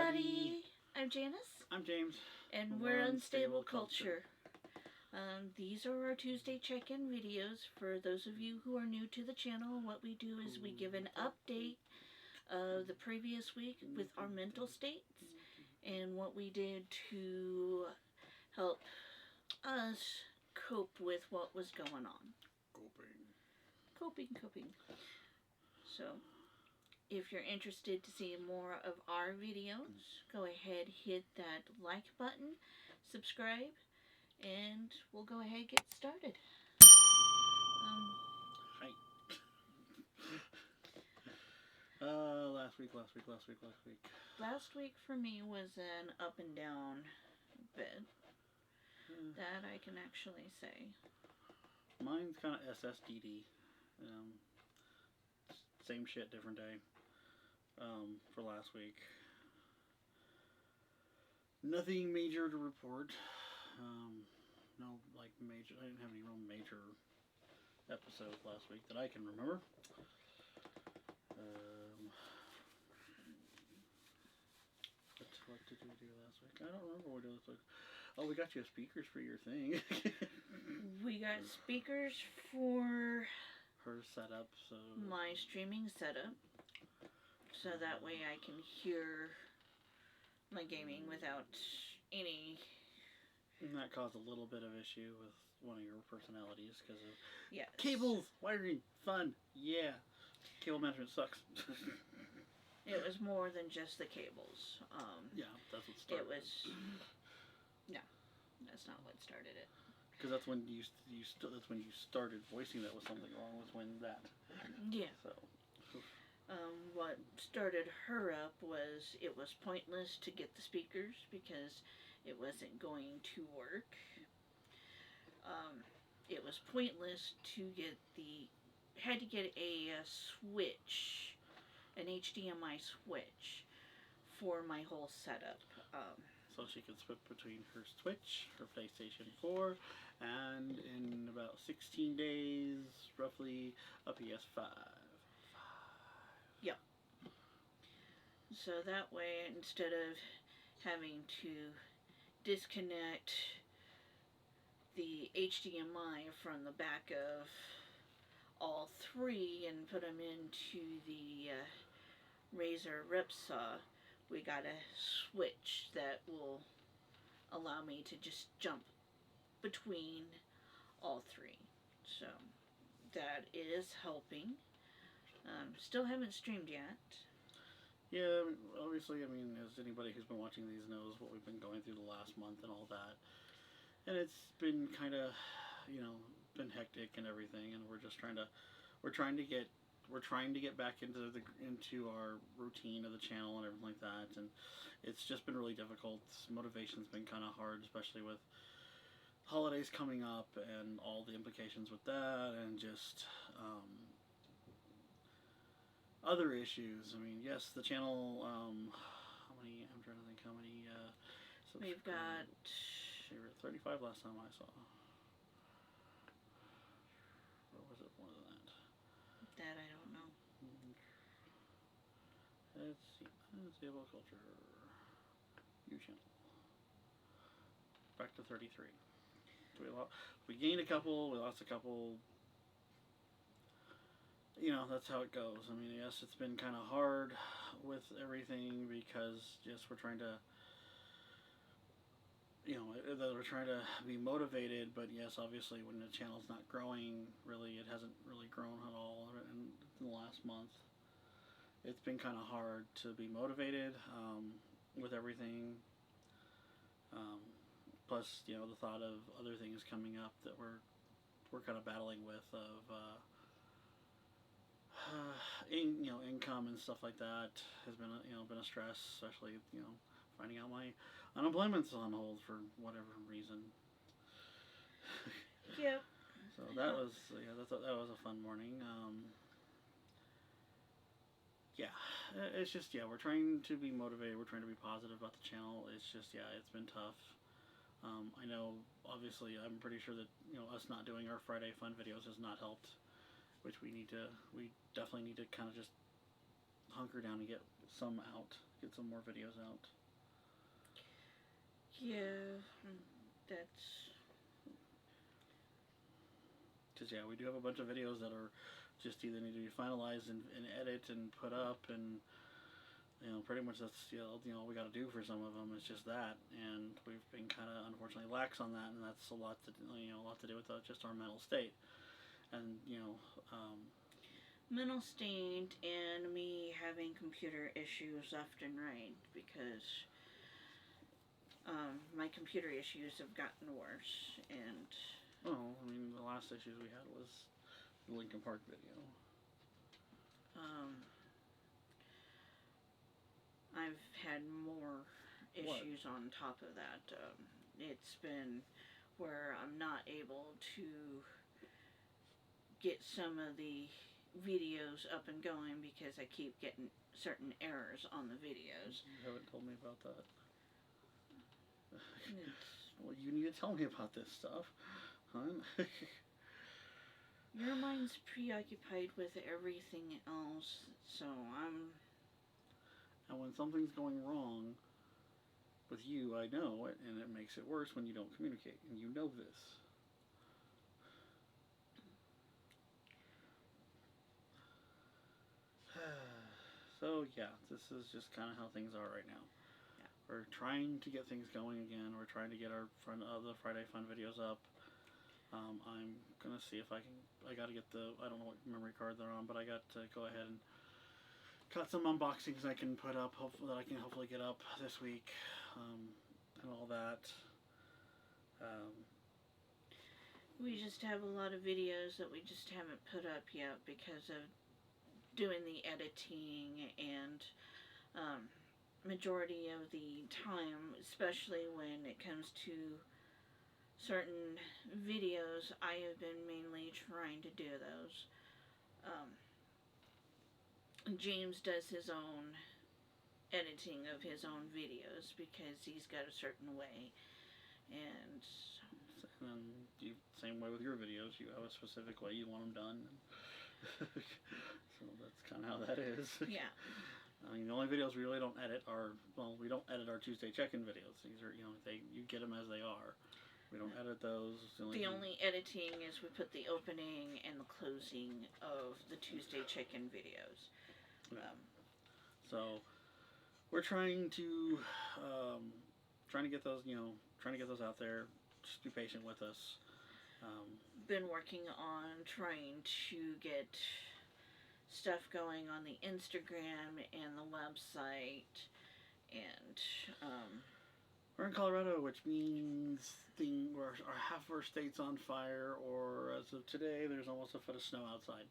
everybody. I'm Janice. I'm James. And we're Unstable Culture. These are our Tuesday check-in videos. For those of you who are new to the channel, what we do is we give an update of the previous week with our mental states and what we did to help us cope with what was going on. Coping. So, if you're interested to see more of our videos, go ahead, hit that like button, subscribe, and we'll go ahead and get started. Hi. Last week. Last week for me was an up and down bit. That I can actually say. Mine's kind of SSDD. Same shit, different day. For last week. Nothing major to report. No, like, major. I didn't have any real major episodes last week that I can remember. What did we do last week? I don't remember what we did last week. Oh, we got you speakers for your thing. We got speakers for her setup, so my streaming setup, so that way I can hear my gaming without any. And that caused a little bit of issue with one of your personalities because of yes. Cables, wiring, fun, yeah. Cable management sucks. It was more than just the cables. Yeah, that's what started. It was. No, that's not what started it. Because that's when that's when you started voicing that was something wrong with when that. Yeah. So. What started her up was it was pointless to get the speakers because it wasn't going to work. It was pointless to get had to get a switch, an HDMI switch for my whole setup. So she could switch between her Switch, her PlayStation 4, and in about 16 days, roughly, a PS5. Yep. So that way, instead of having to disconnect the HDMI from the back of all three and put them into the Razer Ripsaw, we got a switch that will allow me to just jump between all three. So that is helping. Still haven't streamed yet. Yeah, obviously, I mean, as anybody who's been watching these knows what we've been going through the last month and all that. And it's been kind of, been hectic and everything, and we're trying to get back into our routine of the channel and everything like that, and it's just been really difficult. Motivation's been kind of hard, especially with holidays coming up and all the implications with that, and just other issues. I mean, yes, the channel, I'm trying to think how many we've got. They were 35 last time I saw. Or was it more than that? That I don't know. Let's see. Unstable Culture. U channel. Back to 33. So we gained a couple, we lost a couple. That's how it goes. I mean, yes, it's been kind of hard with everything because, yes, we're trying to, we're trying to be motivated, but yes, obviously when the channel's not growing, really, it hasn't really grown at all in the last month. It's been kind of hard to be motivated with everything. Plus, the thought of other things coming up that we're kind of battling with of income and stuff like that has been a stress, especially finding out my unemployment's on hold for whatever reason. Yep. So that was that was a fun morning. It's just we're trying to be motivated. We're trying to be positive about the channel. It's just it's been tough. I know, obviously, I'm pretty sure that us not doing our Friday fun videos has not helped. Which we definitely need to kind of just hunker down and get some more videos out. Yeah, that's... Because, yeah, we do have a bunch of videos that are just either need to be finalized and edit and put up, and, you know, pretty much that's, you know, all we got to do for some of them is just that, and we've been kind of, unfortunately, lax on that, and that's a lot to, you know, a lot to do with just our mental state, and, you know, mental state and me having computer issues left and right, because my computer issues have gotten worse, and... Well, I mean, the last issues we had was the Lincoln Park video. I've had more issues on top of that. It's been where I'm not able to get some of the videos up and going because I keep getting certain errors on the videos. You haven't told me about that. Well, you need to tell me about this stuff, huh? Your mind's preoccupied with everything else, so I'm... And when something's going wrong with you, I know it, and it makes it worse when you don't communicate, and you know this. So, yeah, this is just kind of how things are right now. Yeah. We're trying to get things going again. We're trying to get our the Friday Fun videos up. I'm going to see if I can... I got to get the... I don't know what memory card they're on, but I got to go ahead and got some unboxings I can put up, that I can hopefully get up this week, and all that. We just have a lot of videos that we just haven't put up yet because of doing the editing, and majority of the time, especially when it comes to certain videos, I have been mainly trying to do those. James does his own editing of his own videos because he's got a certain way, and you, same way with your videos, you have a specific way you want them done. So that's kind of how that is. Yeah. I mean, the only videos we really don't edit are, well, we don't edit our Tuesday check-in videos. These are, you know, you get them as they are. We don't edit those. The only editing is we put the opening and the closing of the Tuesday check-in videos. Yeah. So we're trying to get those, you know, out there. Just be patient with us. Been working on trying to get stuff going on the Instagram and the website, and we're in Colorado, which means half of our state's on fire, or as of today, there's almost a foot of snow outside.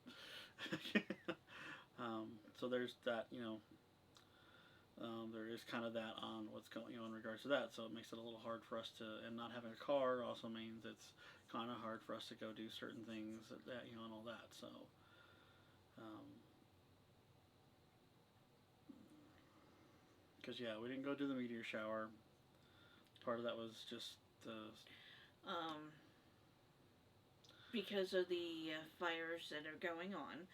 So there's that, you know, there is kind of that on what's going, you know, in regards to that. So it makes it a little hard for us to, and not having a car also means it's kind of hard for us to go do certain things that, you know, and all that. So, because yeah, we didn't go do the meteor shower. Part of that was just because of the fires that are going on.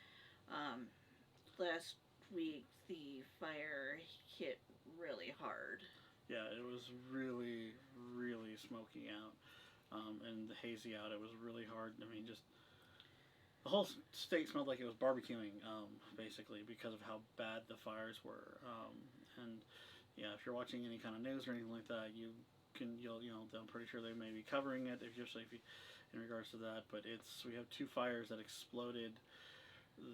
Last week the fire hit really hard. Yeah, it was really, really smoky out, and hazy out. It was really hard. I mean, just the whole state smelled like it was barbecuing, basically, because of how bad the fires were. And yeah, if you're watching any kind of news or anything like that, you'll, you know, I'm pretty sure they may be covering it, especially if you, in regards to that. But we have two fires that exploded.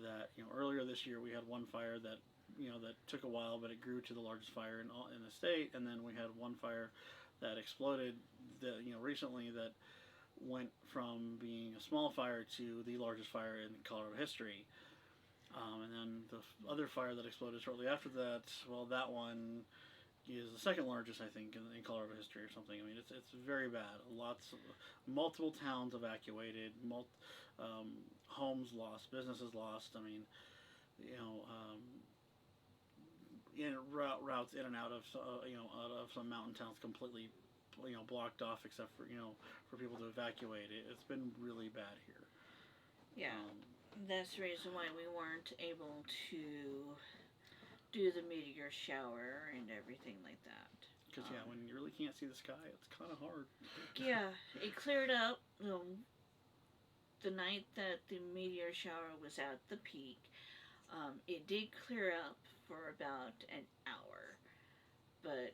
That, you know, earlier this year we had one fire that, you know, that took a while, but it grew to the largest fire in the state, and then we had one fire that exploded, that, you know, recently, that went from being a small fire to the largest fire in Colorado history. And then the other fire that exploded shortly after that, well, that one is the second largest, I think, in Colorado history or something. I mean, it's very bad. Multiple towns evacuated, homes lost, businesses lost. I mean, you know, routes in and out of, you know, out of some mountain towns completely, you know, blocked off, except for, you know, for people to evacuate. It's been really bad here. Yeah, that's the reason why we weren't able to do the meteor shower and everything like that. because when you really can't see the sky, it's kind of hard. Yeah, it cleared up the night that the meteor shower was at the peak. It did clear up for about an hour, but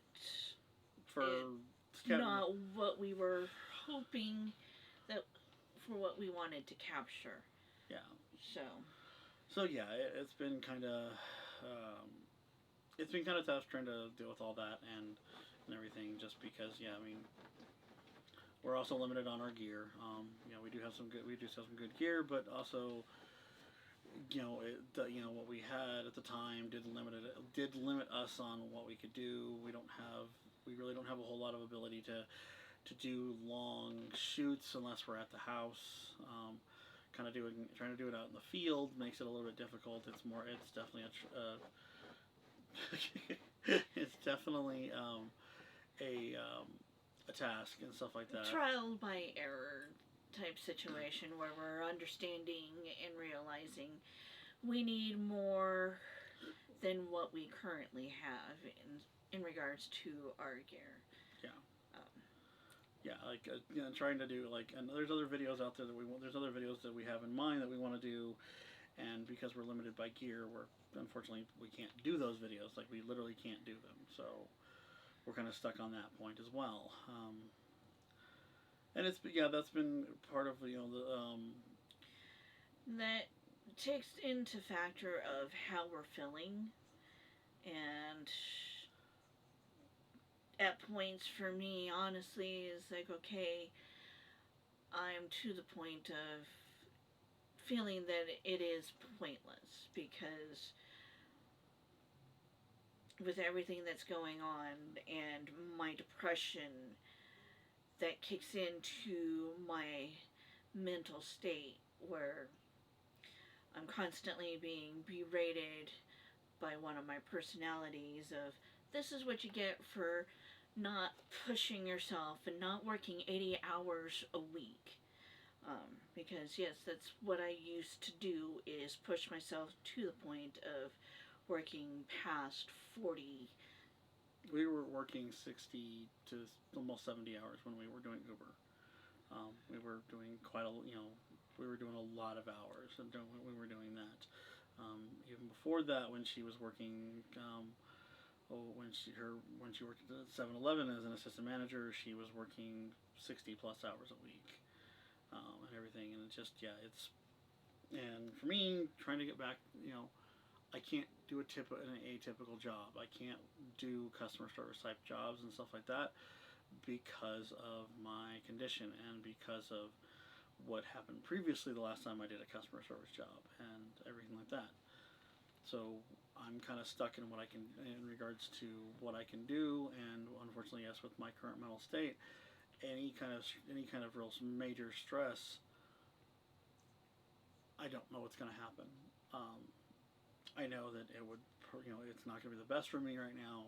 it's not what we were hoping that for what we wanted to capture. Yeah. So yeah, it's been kind of tough trying to deal with all that and everything, just because we're also limited on our gear. We do have some good gear, but also what we had at the time did limit us on what we could do. We really don't have a whole lot of ability to do long shoots unless we're at the house. Trying to do it out in the field makes it a little bit difficult. It's definitely it's definitely a task and stuff like that. Trial by error type situation where we're understanding and realizing we need more than what we currently have in regards to our gear. Trying to do and there's other videos out there there's other videos that we have in mind that we want to do, and because we're limited by gear, unfortunately we can't do those videos. We literally can't do them, so we're kind of stuck on that point as well. And that's been part of that takes into factor of how we're feeling, and at points for me, honestly, is okay, I'm to the point of feeling that it is pointless, because with everything that's going on and my depression that kicks into my mental state, where I'm constantly being berated by one of my personalities of, this is what you get for not pushing yourself and not working 80 hours a week. Because yes, that's what I used to do, is push myself to the point of working past 40. We were working 60 to almost 70 hours when we were doing Uber. We were doing we were doing a lot of hours, and we were doing that. Even before that, when she was working, when she worked at 7-Eleven as an assistant manager, she was working 60 plus hours a week, and everything. And it's just and for me, trying to get back, I can't do an atypical job. I can't do customer service type jobs and stuff like that because of my condition and because of what happened previously the last time I did a customer service job and everything like that. So I'm kind of stuck in regards to what I can do, and unfortunately, yes, with my current mental state, any kind of real major stress, I don't know what's going to happen. I know that it's not going to be the best for me right now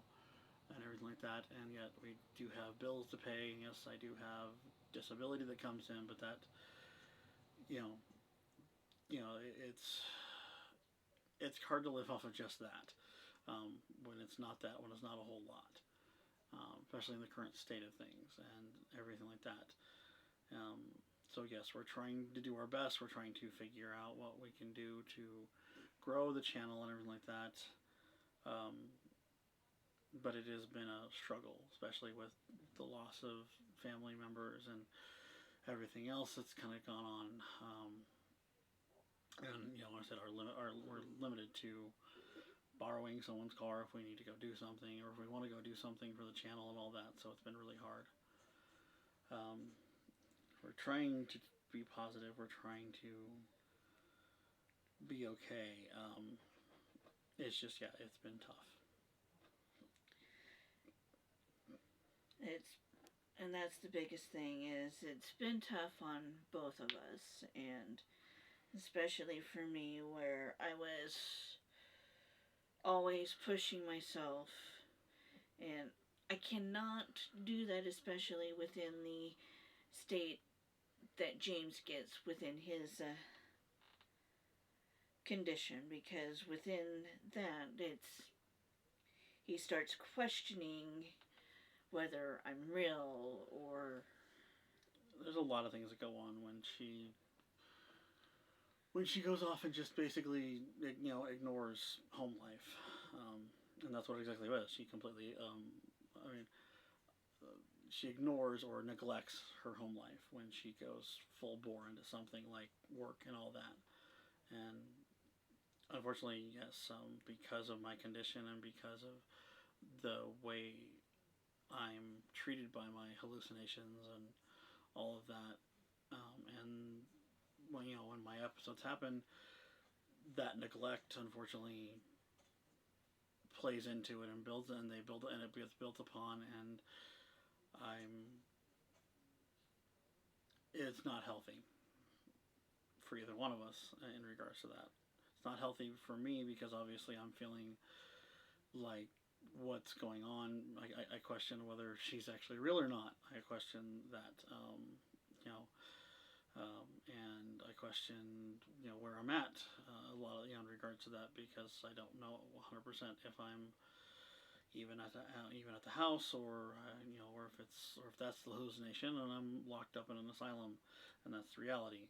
and everything like that, and yet we do have bills to pay, and yes, I do have disability that comes in, but that, it's hard to live off of just that, when it's not a whole lot, especially in the current state of things and everything like that. So yes, we're trying to do our best. We're trying to figure out what we can do to grow the channel and everything like that. But it has been a struggle, especially with the loss of family members and everything else that's kind of gone on. And like I said, we're limited to borrowing someone's car if we need to go do something, or if we want to go do something for the channel and all that. So it's been really hard. We're trying to be positive. We're trying to be okay. It's just, it's been tough. And that's the biggest thing, is it's been tough on both of us, and especially for me, where I was always pushing myself, and I cannot do that, especially within the state that James gets within his condition, because within that, he starts questioning whether I'm real or. There's a lot of things that go on when she goes off and just basically ignores home life, and that's what exactly it was. She completely, I mean, she ignores or neglects her home life when she goes full bore into something like work and all that. And unfortunately, yes, because of my condition and because of the way I'm treated by my hallucinations and all of that, and when my episodes happen, that neglect unfortunately plays into it and builds, and they build, and it gets built upon, and I'm it's not healthy for either one of us in regards to that. It's not healthy for me because obviously I'm feeling like what's going on. I question whether she's actually real or not. I question that, you know, and I question, where I'm at a lot of, in regards to that because I don't know 100% if I'm even at the house or or if that's the hallucination and I'm locked up in an asylum and that's the reality.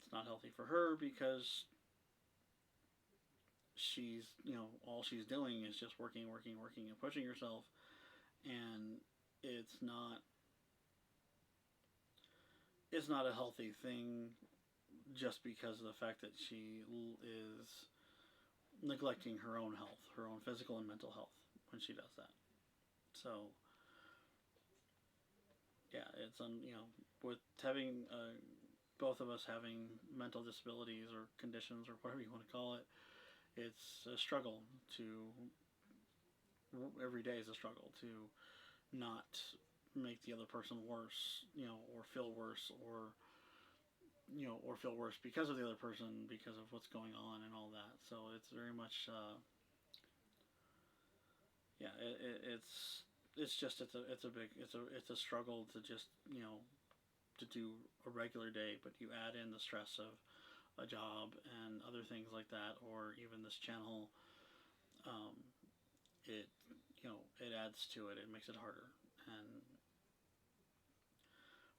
It's not healthy for her because she's all she's doing is just working, working, working, and pushing herself, and it's not it's not a healthy thing just because of the fact that she is neglecting her own health, her own physical and mental health when she does that. So yeah, it's with having both of us having mental disabilities or conditions or whatever you want to call it, it's a struggle to every day is a struggle to not make the other person worse, or feel worse, or feel worse because of the other person, because of what's going on and all that. So it's very much, yeah, it's just it's a big it's a struggle to just to do a regular day, but you add in the stress of a job and other things like that, or even this channel, um, it it adds to it. It makes it harder, and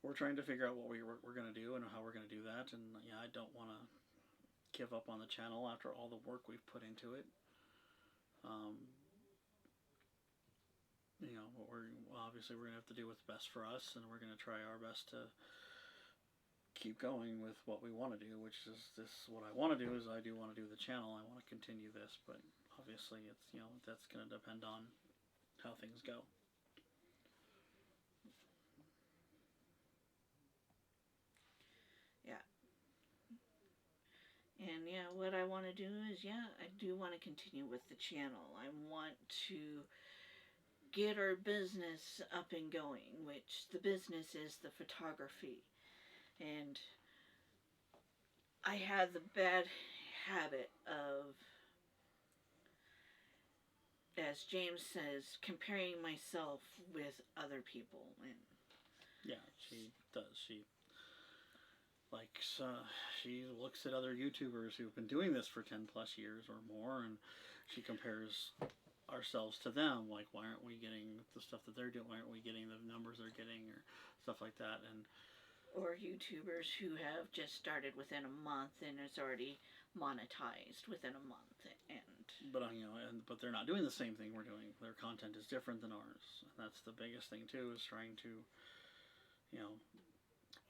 we're trying to figure out what we're going to do and how we're going to do that. And yeah, I don't want to give up on the channel after all the work we've put into it. Um, we're obviously we're going to have to do what's best for us, and we're going to try our best to keep going with what we want to do, which is this. What I want to do is I do want to do the channel. I want to continue this, but obviously it's that's going to depend on how things go. Yeah. And yeah, what I want to do is, yeah, I do want to continue with the channel. I want to get our business up and going, which the business is the photography. And I had the bad habit of, as James says, comparing myself with other people. And yeah, she does. Like she looks at other YouTubers who've been doing this for 10 plus years or more, and she compares ourselves to them. Like, why aren't we getting the stuff that they're doing? Why aren't we getting the numbers they're getting, or stuff like that? And or YouTubers who have just started within a month and it's already monetized within a month. But but they're not doing the same thing we're doing. Their content is different than ours, and that's the biggest thing too. Is trying to,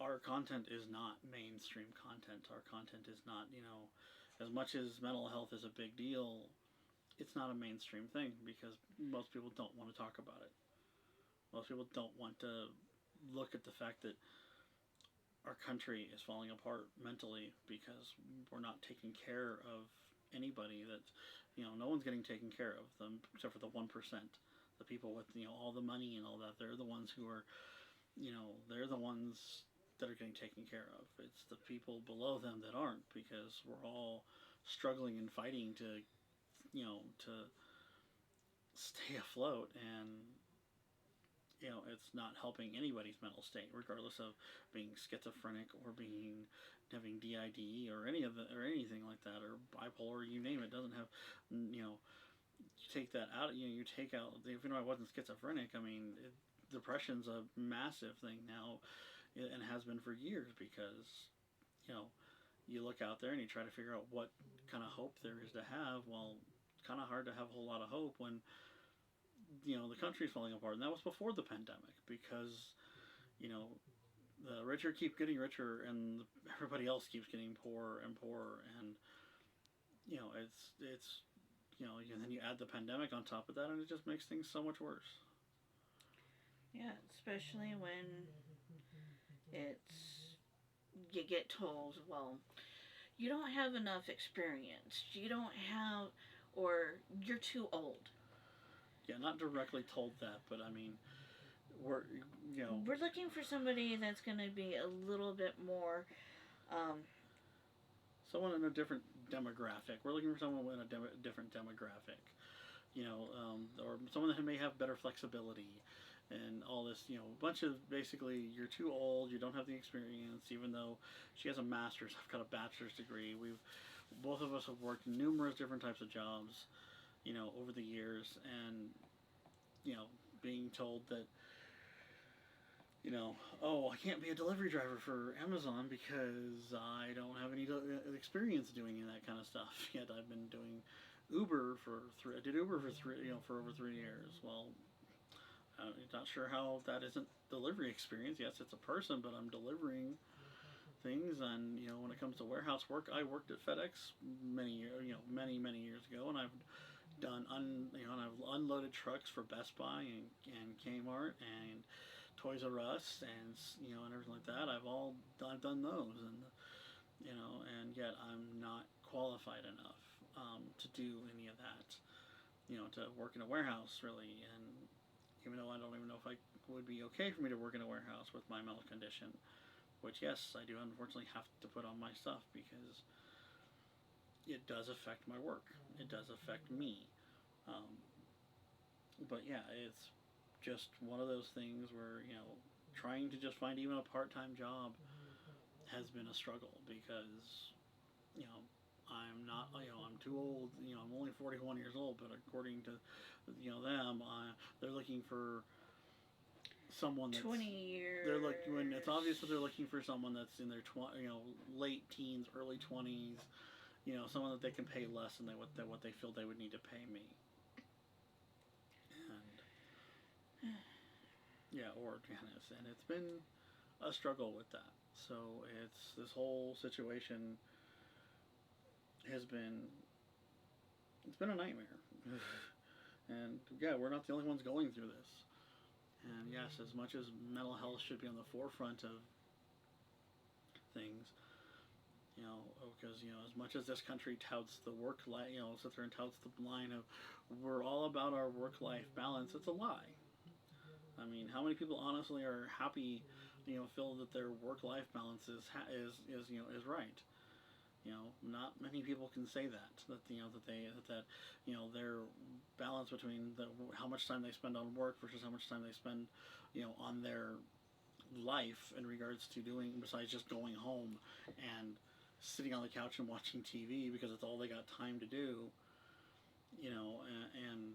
our content is not mainstream content. Our content is not, as much as mental health is a big deal, it's not a mainstream thing because most people don't want to talk about it. Most people don't want to look at the fact that our country is falling apart mentally because we're not taking care of anybody that, no one's getting taken care of them except for the 1%. The people with, all the money and all that, they're the ones who are, they're the ones that are getting taken care of. It's the people below them that aren't, because we're all struggling and fighting to, to stay afloat, and it's not helping anybody's mental state, regardless of being schizophrenic or having DID or anything like that, or bipolar, you name it. Doesn't have, you take that out. You take out. Even though I wasn't schizophrenic, I mean, depression's a massive thing now, and has been for years because you know you look out there and you try to figure out what kind of hope there is to have. Well, it's kind of hard to have a whole lot of hope when the country's falling apart, and that was before the pandemic because you know the richer keep getting richer and everybody else keeps getting poorer and poorer, and it's and then you add the pandemic on top of that, and it just makes things so much worse. Yeah, especially when it's you get told, well, you don't have enough experience. You don't have, or you're too old. Yeah, not directly told that, but I mean, we're We're looking for somebody that's going to be a little bit more. Um, someone in a different demographic. We're looking for someone in a different demographic, or someone that may have better flexibility, and all this. A bunch of basically, you're too old. You don't have the experience. Even though she has a master's, I've got a bachelor's degree. Both of us have worked numerous different types of jobs, over the years, and being told that oh, I can't be a delivery driver for Amazon because I don't have any experience doing that kind of stuff. Yet I've been doing Uber I did Uber for over 3 years. Well, I'm not sure how that isn't delivery experience. Yes, it's a person, but I'm delivering things. And when it comes to warehouse work, I worked at FedEx many years ago, and I've done and I've unloaded trucks for Best Buy and Kmart and Toys R Us and and everything like that. I've done those, and yet I'm not qualified enough to do any of that. To work in a warehouse really, and even though I don't even know if I would be okay for me to work in a warehouse with my mental condition, which yes, I do unfortunately have to put on my stuff because it does affect my work. It does affect me. But yeah, it's just one of those things where trying to just find even a part-time job has been a struggle because I'm not I'm too old. I'm only 41 years old, but according to them, they're looking for someone that's 20 years. They're looking when it's obvious that they're looking for someone that's in their late teens, early 20s. Someone that they can pay less than what they feel they would need to pay me. And yeah, or Janice, and it's been a struggle with that. So this whole situation has been a nightmare. And yeah, we're not the only ones going through this. And yes, as much as mental health should be on the forefront of things, because as much as this country touts the work life, sits there and touts the line of we're all about our work life balance, it's a lie. I mean, how many people honestly are happy, feel that their work life balance is right? Not many people can say that their balance between how much time they spend on work versus how much time they spend on their life in regards to doing besides just going home and sitting on the couch and watching TV because it's all they got time to do, and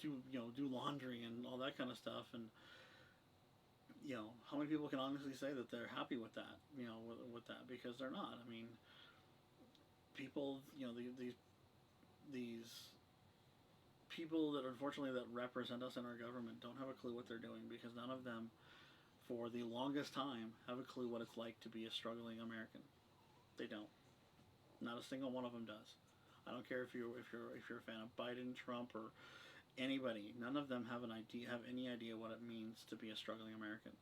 do laundry and all that kind of stuff. And how many people can honestly say that they're happy with that, with that, because they're not. I mean, people, these people that unfortunately that represent us in our government don't have a clue what they're doing, because none of them for the longest time have a clue what it's like to be a struggling American. They don't. Not a single one of them does. I don't care if you're a fan of Biden, Trump, or anybody. None of them have any idea what it means to be a struggling American,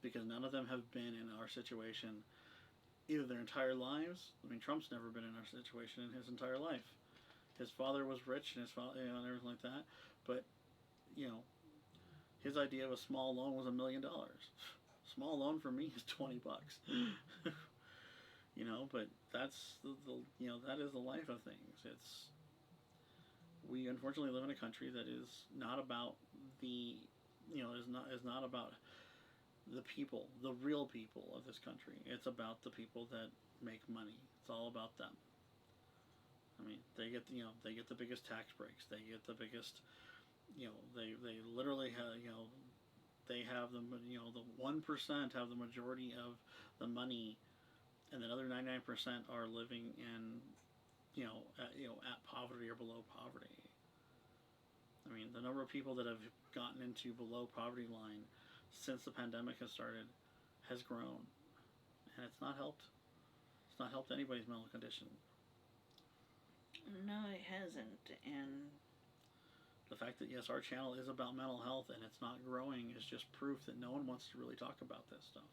because none of them have been in our situation either their entire lives. I mean, Trump's never been in our situation in his entire life. His father was rich and and everything like that, but his idea of a small loan was $1 million. Small loan for me is $20. But that's that is the life of things. We unfortunately live in a country that is not about is not about the people, the real people of this country. It's about the people that make money. It's all about them. I mean, they get the biggest tax breaks. They get the biggest, they literally have, they have the 1% have the majority of the money, and the other 99% are living in, at poverty or below poverty. I mean, the number of people that have gotten into below poverty line since the pandemic has started has grown, and it's not helped. It's not helped anybody's mental condition. No, it hasn't. And The fact that yes, our channel is about mental health and it's not growing is just proof that no one wants to really talk about this stuff.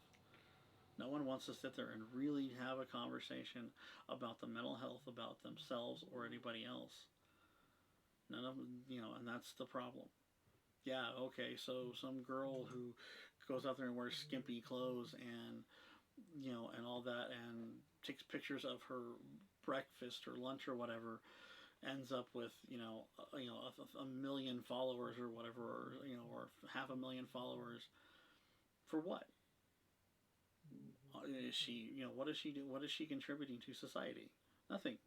No one wants to sit there and really have a conversation about the mental health, about themselves or anybody else. None of them, and that's the problem. Yeah, okay, so some girl who goes out there and wears skimpy clothes and and all that, and takes pictures of her breakfast or lunch or whatever, ends up with a million followers or whatever, or 500,000 followers. For what? Is she what does she do? What is she contributing to society? Nothing.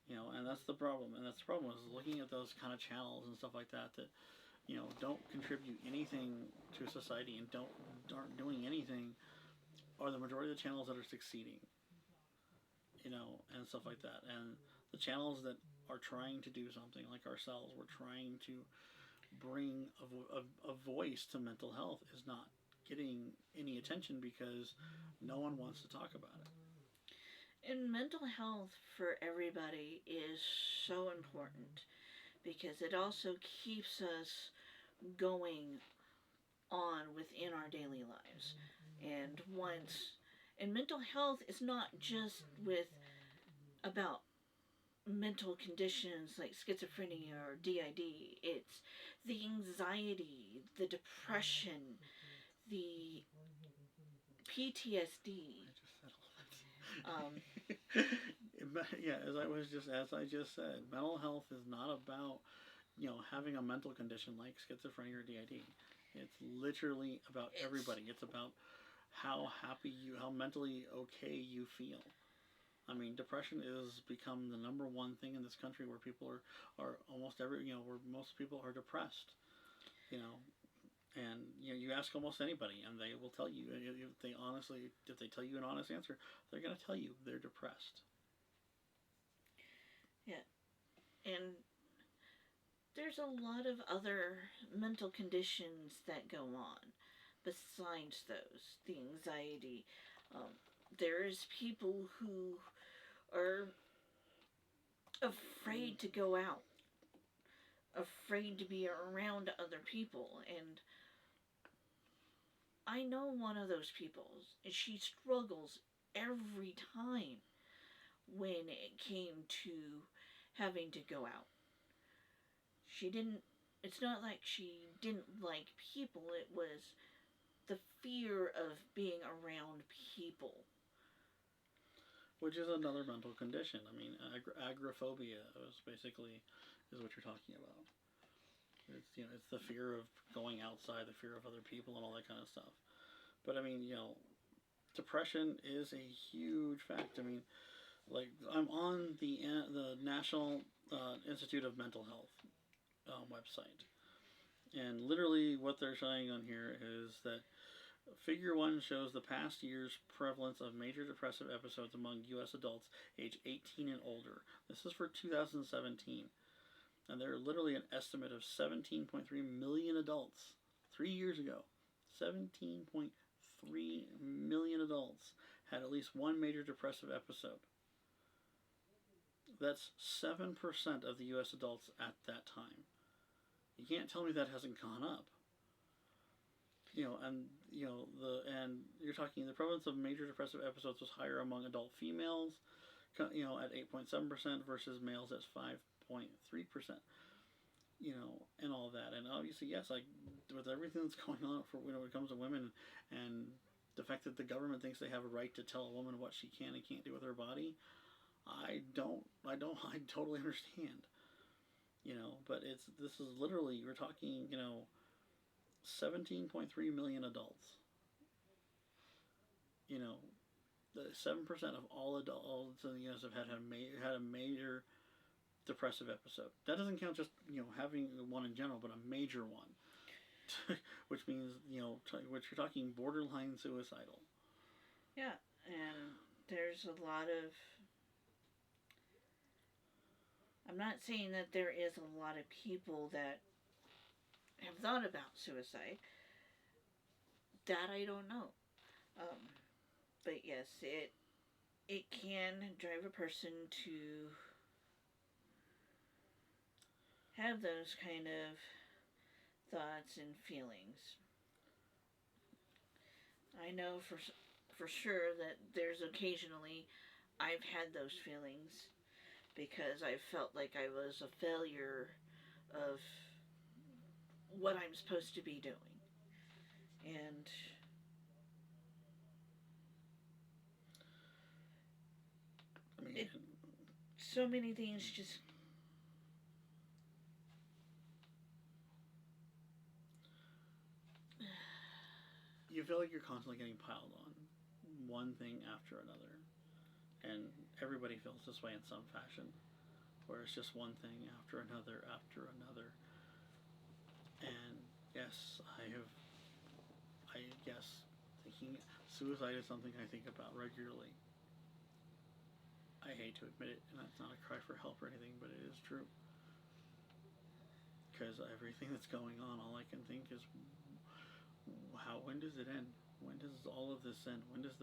And that's the problem. And that's the problem is looking at those kind of channels and stuff like that don't contribute anything to society and aren't doing anything, are the majority of the channels that are succeeding. And stuff like that. And the channels that are trying to do something, like ourselves, we're trying to bring a voice to mental health, is not getting any attention because no one wants to talk about it. And mental health for everybody is so important because it also keeps us going on within our daily lives. And mental health is not just about mental conditions like schizophrenia or DID. It's the anxiety, the depression, the PTSD. Yeah, as I just said, mental health is not about having a mental condition like schizophrenia or DID. It's literally about everybody. It's about how mentally okay you feel. I mean, depression has become the number one thing in this country where people are almost where most people are depressed. And you ask almost anybody, and they will tell you. If they tell you an honest answer, they're going to tell you they're depressed. Yeah, and there's a lot of other mental conditions that go on besides those. The anxiety. There's people who are afraid to go out, afraid to be around other people, and I know one of those people, and she struggles every time when it came to having to go out. It's not like she didn't like people, it was the fear of being around people. Which is another mental condition. I mean, agoraphobia is what you're talking about. It's the fear of going outside, the fear of other people, and all that kind of stuff. But I mean, depression is a huge fact. I mean, like I'm on the National Institute of Mental Health website, and literally what they're saying on here is that Figure 1 shows the past year's prevalence of major depressive episodes among U.S. adults age 18 and older. This is for 2017. And there are literally an estimate of 17.3 million adults. 3 years ago, 17.3 million adults had at least one major depressive episode. That's 7% of the U.S. adults at that time. You can't tell me that hasn't gone up. And you're talking the prevalence of major depressive episodes was higher among adult females, at 8.7% versus males at 5.3%. And all that. And obviously, yes, like with everything that's going on when it comes to women, and the fact that the government thinks they have a right to tell a woman what she can and can't do with her body, I totally understand. But this is literally, we're talking, 17.3 million adults. 7% of all adults in the U.S. have had a major depressive episode. That doesn't count just having one in general, but a major one, which means which you're talking borderline suicidal. Yeah, and there's a lot of. I'm not saying that there is a lot of people that have thought about suicide. That I don't know. But yes, it can drive a person to have those kind of thoughts and feelings. I know for sure that there's occasionally I've had those feelings because I felt like I was a failure of what I'm supposed to be doing. And I mean, so many things just. You feel like you're constantly getting piled on one thing after another, and everybody feels this way in some fashion, where it's just one thing after another after another. And yes, I guess thinking suicide is something I think about regularly. I hate to admit it, and that's not a cry for help or anything, but it is true. Because everything that's going on, all I can think is, when does it end? When does all of this end? When does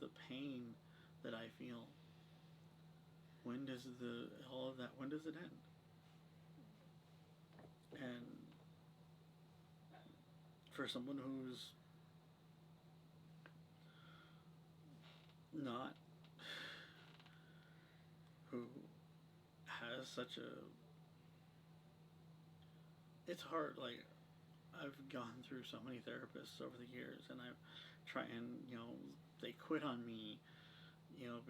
the pain that I feel? When does all of that? When does it end? And for someone who's not, who has such a, it's hard. Like, I've gone through so many therapists over the years, and I've tried, and they quit on me,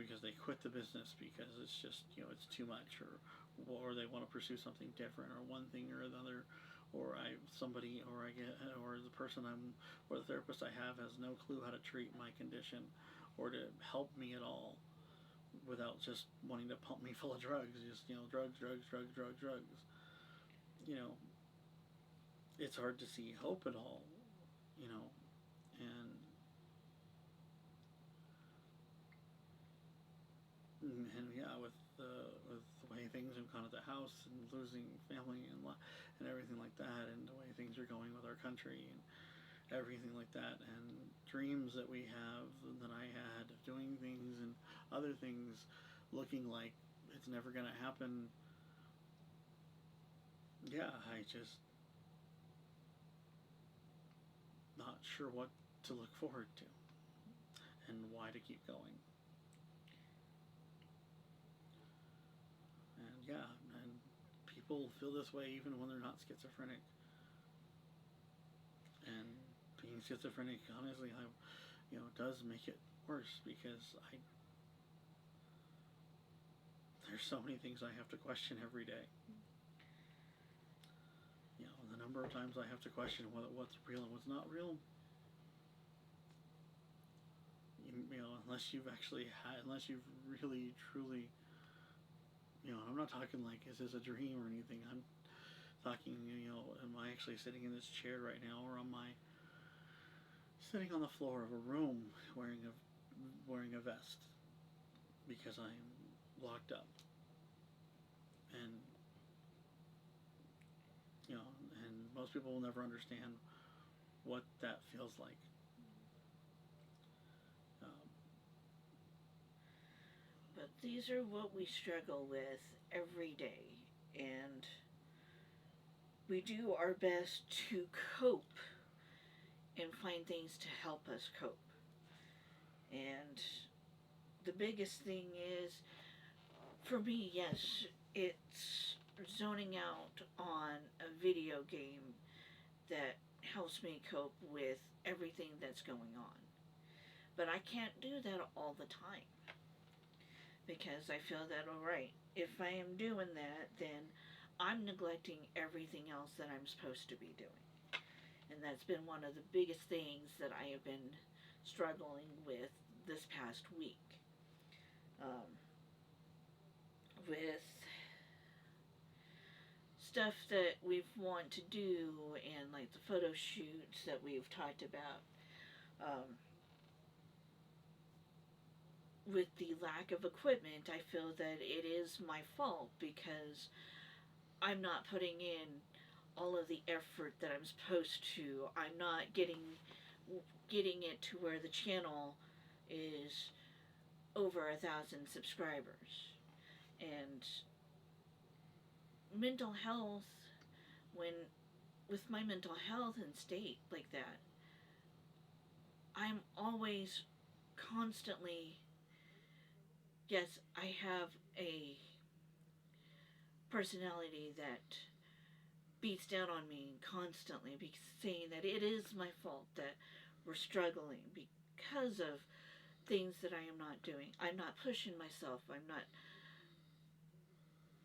because they quit the business because it's just it's too much, or they want to pursue something different, or one thing or another, or the person or the therapist I have has no clue how to treat my condition, or to help me at all, without just wanting to pump me full of drugs, just drugs, it's hard to see hope at all, and yeah, with the way things have gone at the house, and losing family and everything like that, and the way things are going with our country and everything like that, and dreams that we have and that I had of doing things and other things looking like it's never going to happen. Yeah, I just not sure what to look forward to and why to keep going. And yeah, and people feel this way even when they're not schizophrenic. And being schizophrenic, honestly, does make it worse, because there's so many things I have to question every day. The number of times I have to question what's real and what's not real. Unless you've really, truly, I'm not talking like, is this a dream or anything? I'm talking, am I actually sitting in this chair right now, or am I sitting on the floor of a room wearing a vest because I'm locked up? And and most people will never understand what that feels like. But these are what we struggle with every day, and we do our best to cope and find things to help us cope. And the biggest thing is, for me, yes, it's zoning out on a video game that helps me cope with everything that's going on. But I can't do that all the time, because I feel that, alright, if I am doing that, then I'm neglecting everything else that I'm supposed to be doing. And that's been one of the biggest things that I have been struggling with this past week. Um, with stuff that we've want to do and like the photo shoots that we've talked about. With the lack of equipment, I feel that it is my fault because I'm not putting in all of the effort that I'm supposed to. I'm not getting it to where the channel is over 1,000 subscribers. And mental health, when with my mental health and state like that, I'm always constantly, yes, I have a personality that beats down on me constantly, saying that it is my fault that we're struggling because of things that I am not doing. I'm not pushing myself. I'm not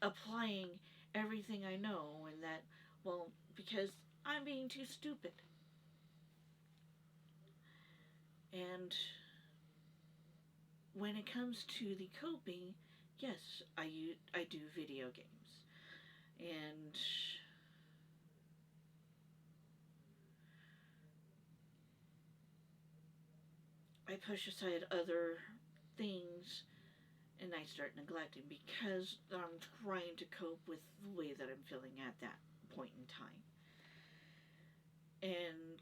applying everything I know, and that, well, because I'm being too stupid. And when it comes to the coping, yes, I do video games. And I push aside other things and I start neglecting because I'm trying to cope with the way that I'm feeling at that point in time. And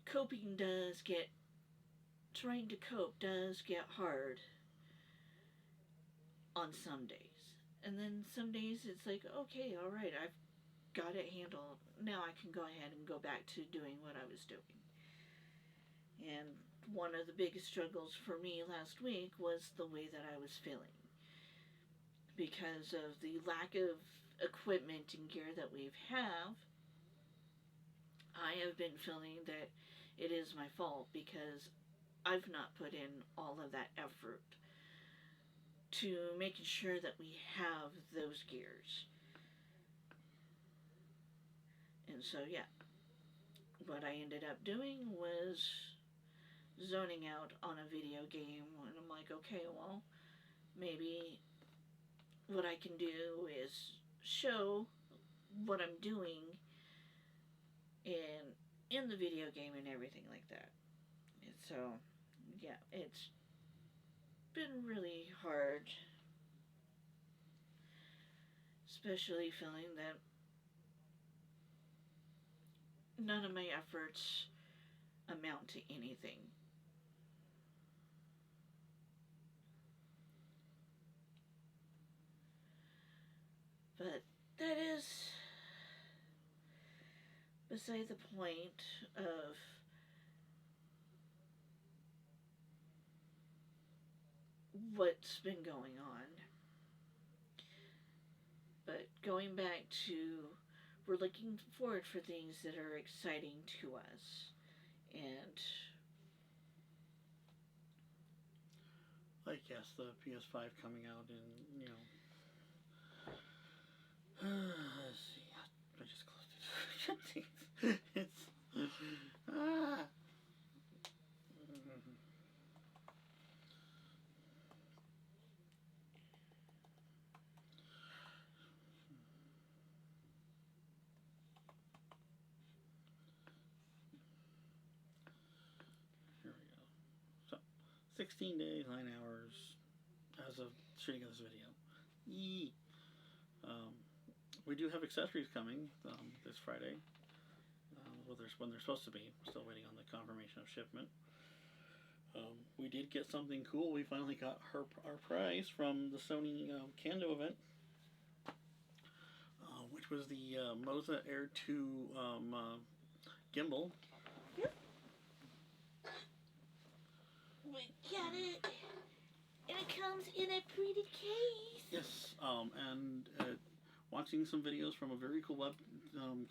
trying to cope does get hard on some days. And then some days it's like, okay, all right, I've got it handled. Now I can go ahead and go back to doing what I was doing. And one of the biggest struggles for me last week was the way that I was feeling. Because of the lack of equipment and gear that we have, I have been feeling that it is my fault because I've not put in all of that effort to making sure that we have those gears. And so, yeah, what I ended up doing was zoning out on a video game, and I'm like, okay, well, maybe what I can do is show what I'm doing in the video game and everything like that. And so, yeah, it's been really hard, especially feeling that none of my efforts amount to anything. But that is beside the point of what's been going on. But going back to, we're looking forward for things that are exciting to us. And like, yes, the PS5 coming out in, let's see, I just closed it. It's, here we go. So, 16 days, 9 hours as of shooting of this video. Yee. We do have accessories coming this Friday. When they're supposed to be. We're still waiting on the confirmation of shipment. We did get something cool. We finally got our prize from the Sony Kando event, which was the Moza Air 2 gimbal. yep, we got it, and it comes in a pretty case. Yes, and watching some videos from a very cool web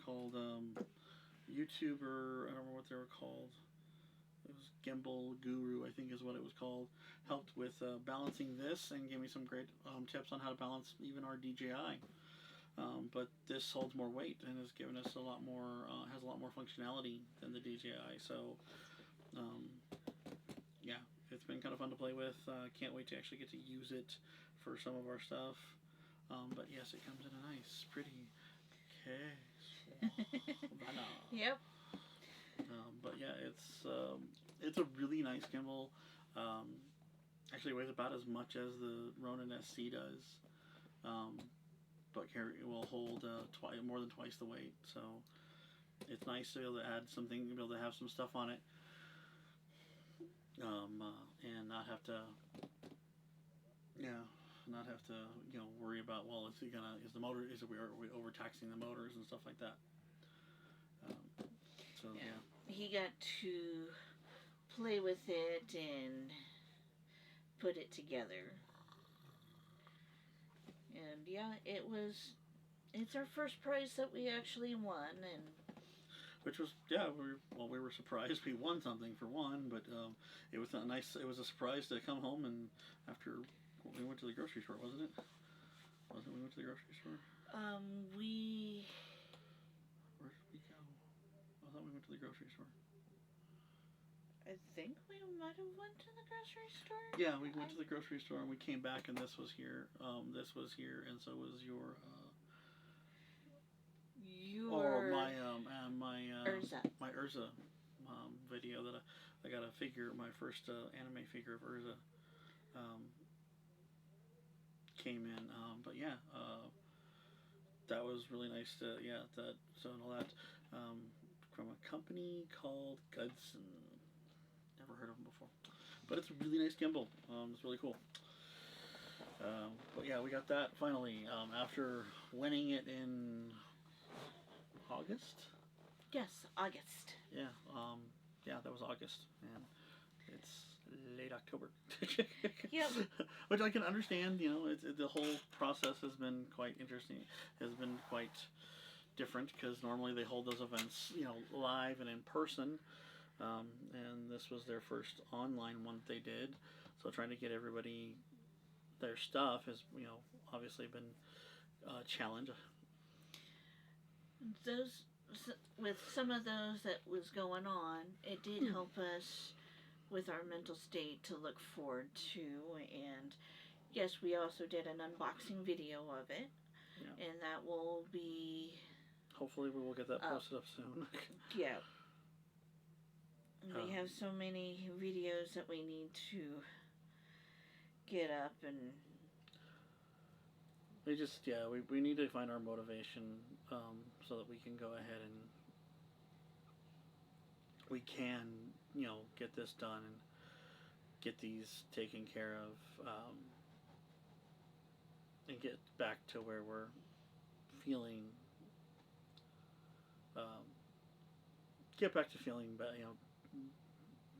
called YouTuber, I don't remember what they were called. It was Gimbal Guru, I think is what it was called. Helped with balancing this and gave me some great tips on how to balance even our DJI. But this holds more weight and has given us a lot more, has a lot more functionality than the DJI. So, yeah, it's been kind of fun to play with. Can't wait to actually get to use it for some of our stuff. But yes, it comes in a nice, pretty case. Yep. But yeah, it's a really nice gimbal. Actually weighs about as much as the Ronin SC does, but it will hold more than twice the weight. So it's nice to be able to add something, be able to have some stuff on it, and not have to, worry about, well, is we overtaxing the motors and stuff like that. He got to play with it and put it together. And yeah, it's our first prize that we actually won, and which was we were surprised we won something for one, but it was a surprise to come home and after we went to the grocery store, wasn't it? Wasn't we went to the grocery store? Where did we go? I thought we went to the grocery store. I think we might have went to the grocery store. Yeah, we went to the grocery store and we came back and this was here. This was here, and so was your. My Urza video that I got a figure, my first anime figure of Urza came in. But yeah, that was really nice to and all that from a company called Gudson. Never heard of them before, but it's a really nice gimbal. It's really cool. But yeah, we got that finally after winning it in August. Yes, August. Yeah, that was August, and it's late October. Yep. Which I can understand. The whole process has been quite interesting. Has been quite different because normally they hold those events, live and in person. And this was their first online one that they did. So trying to get everybody their stuff has, obviously been a challenge. With some of those that was going on, it did help us with our mental state to look forward to. And yes, we also did an unboxing video of it. Yeah. And that will be... Hopefully we will get that posted up soon. Yeah. We have so many videos that we need to get up, and we need to find our motivation so that we can go ahead and we can get this done and get these taken care of and get back to where we're feeling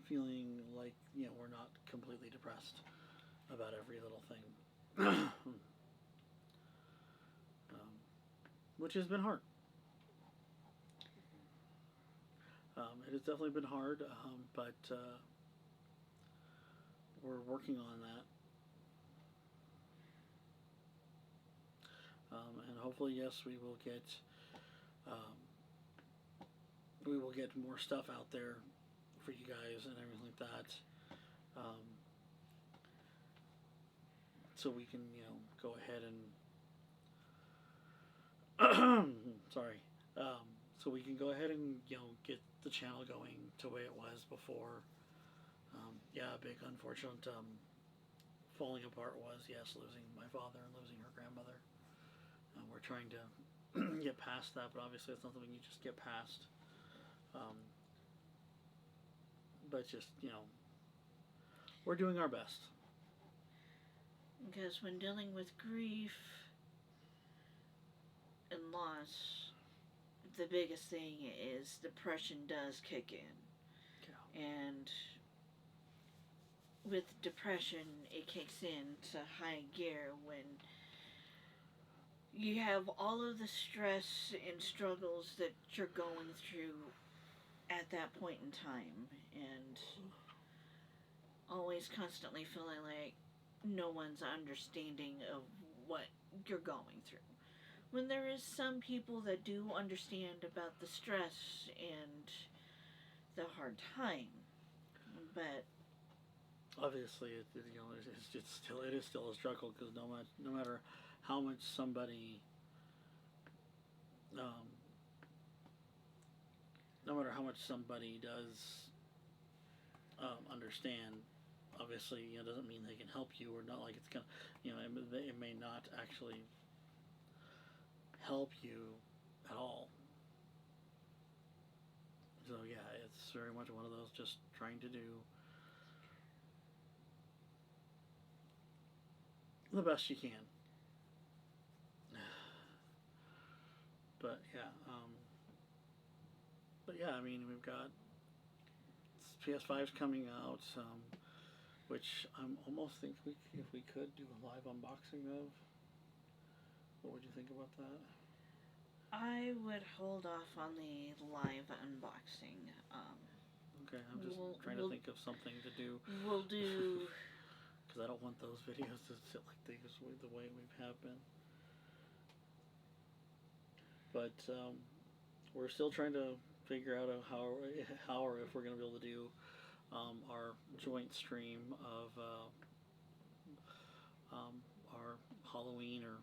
feeling like we're not completely depressed about every little thing. Which has been hard. It has definitely been hard, but we're working on that. And hopefully, yes, we will get more stuff out there for you guys and everything like that. So we can, go ahead and sorry. So we can go ahead and get the channel going to the way it was before. A big unfortunate falling apart was losing my father and losing her grandmother. We're trying to get past that, but obviously it's not something you just get past. But just we're doing our best. Because when dealing with grief and loss, the biggest thing is depression does kick in. Yeah. And with depression, it kicks in to high gear when you have all of the stress and struggles that you're going through at that point in time, and always constantly feeling like no one's understanding of what you're going through. When there is some people that do understand about the stress and the hard time, but obviously, it is still a struggle because no matter how much somebody, um, no matter how much somebody does understand, obviously, doesn't mean they can help you, or not like it's gonna, it may not actually help you at all. So yeah, it's very much one of those just trying to do the best you can. But yeah, I mean, we've got PS5's coming out, which I'm almost think if we could do a live unboxing of. What would you think about that? I would hold off on the live unboxing. Okay, I'm just trying to think of something to do. We'll do. Because I don't want those videos to sit like these the way we have been. But we're still trying to figure out how or if we're going to be able to do our joint stream of our Halloween or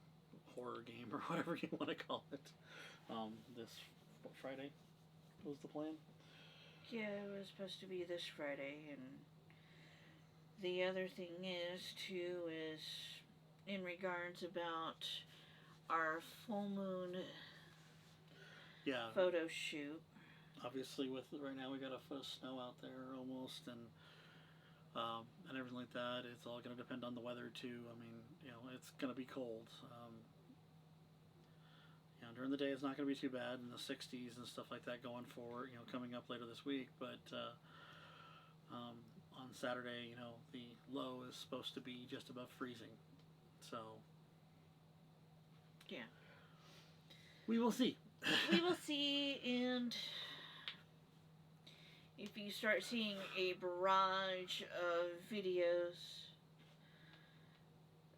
horror game or whatever you want to call it. This Friday was the plan. Yeah, it was supposed to be this Friday, and the other thing is in regards about our full moon photo shoot. Obviously, with right now we got a foot of snow out there almost, and everything like that. It's all going to depend on the weather too. I mean, it's going to be cold. During the day it's not going to be too bad in the 60s and stuff like that going forward. Coming up later this week, but on Saturday, the low is supposed to be just above freezing. So yeah, we will see. We will see, and if you start seeing a barrage of videos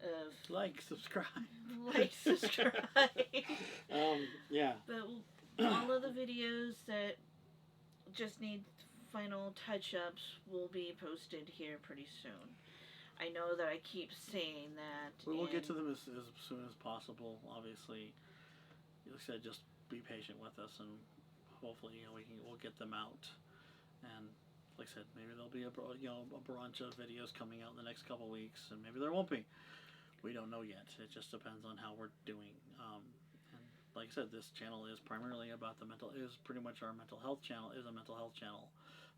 of subscribe. Yeah. But all of the videos that just need final touch-ups will be posted here pretty soon. I know that I keep saying that. We'll get to them as soon as possible. Obviously, like I said, just be patient with us, and hopefully, we'll get them out. And like I said, maybe there'll be a bunch of videos coming out in the next couple of weeks, and maybe there won't be. We don't know yet. It just depends on how we're doing. And like I said, this channel is primarily about pretty much our mental health channel is a mental health channel.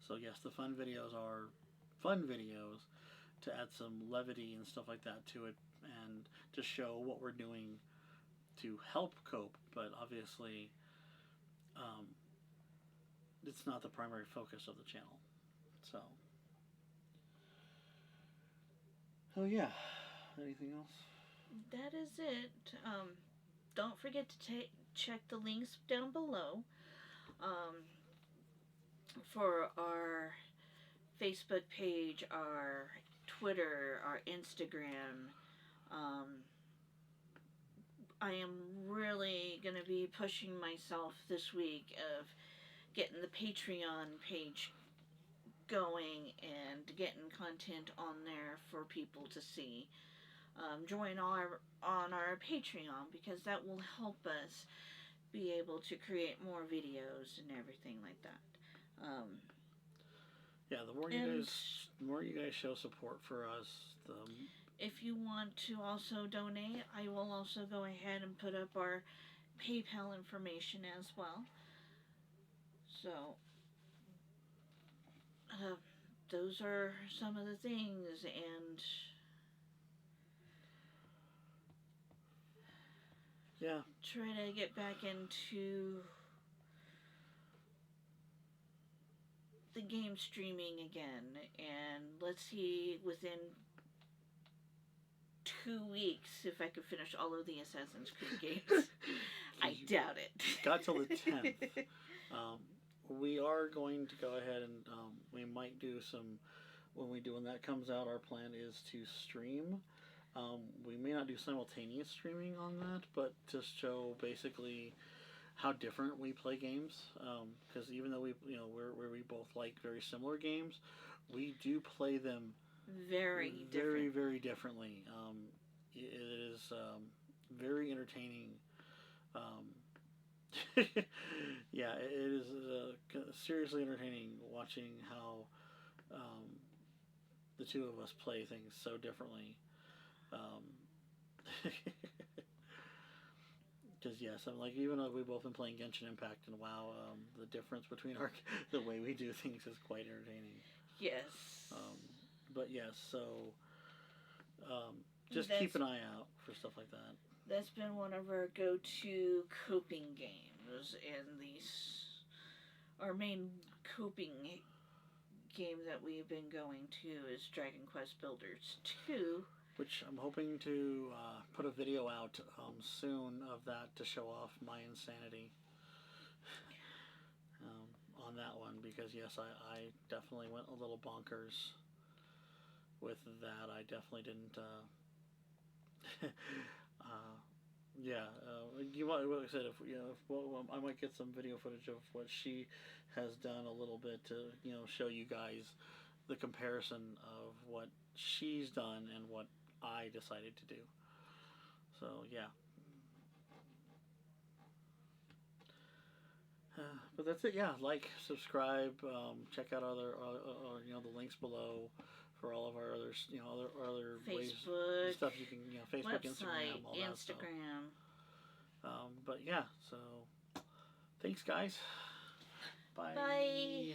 So yes, the fun videos are fun videos to add some levity and stuff like that to it, and to show what we're doing to help cope. But obviously, it's not the primary focus of the channel. So, oh yeah. Anything else? That is it. Don't forget to check the links down below for our Facebook page, our Twitter, our Instagram. I am really going to be pushing myself this week of getting the Patreon page going and getting content on there for people to see. Join on our Patreon, because that will help us be able to create more videos and everything like that. Yeah, the more you guys show support for us, if you want to also donate, I will also go ahead and put up our PayPal information as well. So those are some of the things, and yeah, try to get back into the game streaming again, and let's see within 2 weeks if I can finish all of the Assassin's Creed games. I doubt it. Got till the 10th. We are going to go ahead and we might do some, when that comes out, our plan is to stream. We may not do simultaneous streaming on that, but just show basically how different we play games. Because even though we both like very similar games, we do play them very very, different. very differently. It is very entertaining. Um, yeah, it is seriously entertaining watching how the two of us play things so differently. Because yes, I'm like, even though we've both been playing Genshin Impact and WoW, the difference between our the way we do things is quite entertaining. Yes. Um, but yes, so um, just That's keep an eye out for stuff like that. that's been one of our go-to coping games, and these our main coping game that we've been going to is Dragon Quest Builders 2. Which I'm hoping to put a video out soon of that to show off my insanity on that one, because yes, I definitely went a little bonkers with that. I definitely didn't. Yeah, you might, like I said, if you know, if, well, I might get some video footage of what she has done a little bit to show you guys the comparison of what she's done and what I decided to do. So yeah, but that's it. Yeah, like, subscribe, check out other, the links below for all of our other, other ways, Facebook, stuff you can, Facebook, website, Instagram, all that stuff. Instagram. But yeah, so thanks, guys. Bye. Bye.